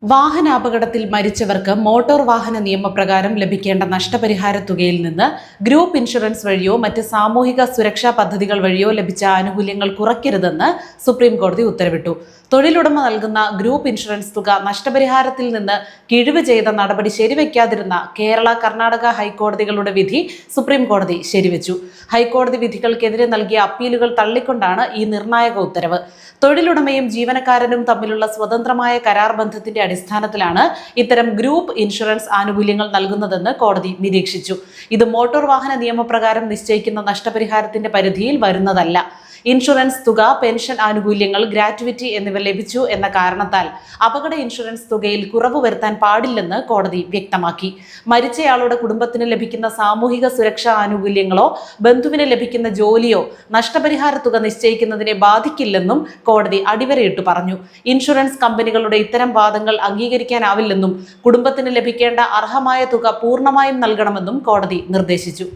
വാഹനാപകടത്തിൽ മരിച്ചവർക്ക് മോട്ടോർ വാഹന നിയമപ്രകാരം ലഭിക്കേണ്ട നഷ്ടപരിഹാര തുകയിൽ നിന്ന് ഗ്രൂപ്പ് ഇൻഷുറൻസ് വഴിയോ മറ്റ് സാമൂഹിക സുരക്ഷാ പദ്ധതികൾ വഴിയോ ലഭിച്ച ആനുകൂല്യങ്ങൾ കുറയ്ക്കരുതെന്ന് സുപ്രീം കോടതി ഉത്തരവിട്ടു. തൊഴിലുടമ നൽകുന്ന ഗ്രൂപ്പ് ഇൻഷുറൻസ് തുക നഷ്ടപരിഹാരത്തിൽ നിന്ന് കിഴിവ് ചെയ്ത നടപടി ശരിവെക്കാതിരുന്ന കേരള, കർണാടക ഹൈക്കോടതികളുടെ വിധി സുപ്രീം കോടതി ശരിവെച്ചു. ഹൈക്കോടതി വിധികൾക്കെതിരെ നൽകിയ അപ്പീലുകൾ തള്ളിക്കൊണ്ടാണ് ഈ നിർണായക ഉത്തരവ്. തൊഴിലുടമയും ജീവനക്കാരനും തമ്മിലുള്ള സ്വതന്ത്രമായ കരാർ ബന്ധത്തിന്റെ അടിസ്ഥാനത്തിലാണ് ഇത്തരം ഗ്രൂപ്പ് ഇൻഷുറൻസ് ആനുകൂല്യങ്ങൾ നൽകുന്നതെന്ന് കോടതി നിരീക്ഷിച്ചു. ഇത് മോട്ടോർ വാഹന നിയമപ്രകാരം നിശ്ചയിക്കുന്ന നഷ്ടപരിഹാരത്തിന്റെ പരിധിയിൽ വരുന്നതല്ല. ഇൻഷുറൻസ് തുക, പെൻഷൻ ആനുകൂല്യങ്ങൾ, ഗ്രാറ്റുവിറ്റി എന്നിവ ലഭിച്ചു എന്ന കാരണത്താൽ അപകട ഇൻഷുറൻസ് തുകയിൽ കുറവ് വരുത്താൻ പാടില്ലെന്ന് കോടതി വ്യക്തമാക്കി. മരിച്ചയാളുടെ കുടുംബത്തിന് ലഭിക്കുന്ന സാമൂഹിക സുരക്ഷാ ആനുകൂല്യങ്ങളോ ബന്ധുവിന് ലഭിക്കുന്ന ജോലിയോ നഷ്ടപരിഹാര തുക നിശ്ചയിക്കുന്നതിനെ ബാധിക്കില്ലെന്നും കോടതി അടിവരയിട്ട് പറഞ്ഞു. ഇൻഷുറൻസ് കമ്പനികളുടെ ഇത്തരം വാദങ്ങൾ അംഗീകരിക്കാനാവില്ലെന്നും കുടുംബത്തിന് ലഭിക്കേണ്ട അർഹമായ തുക പൂർണ്ണമായും നൽകണമെന്നും കോടതി നിർദ്ദേശിച്ചു.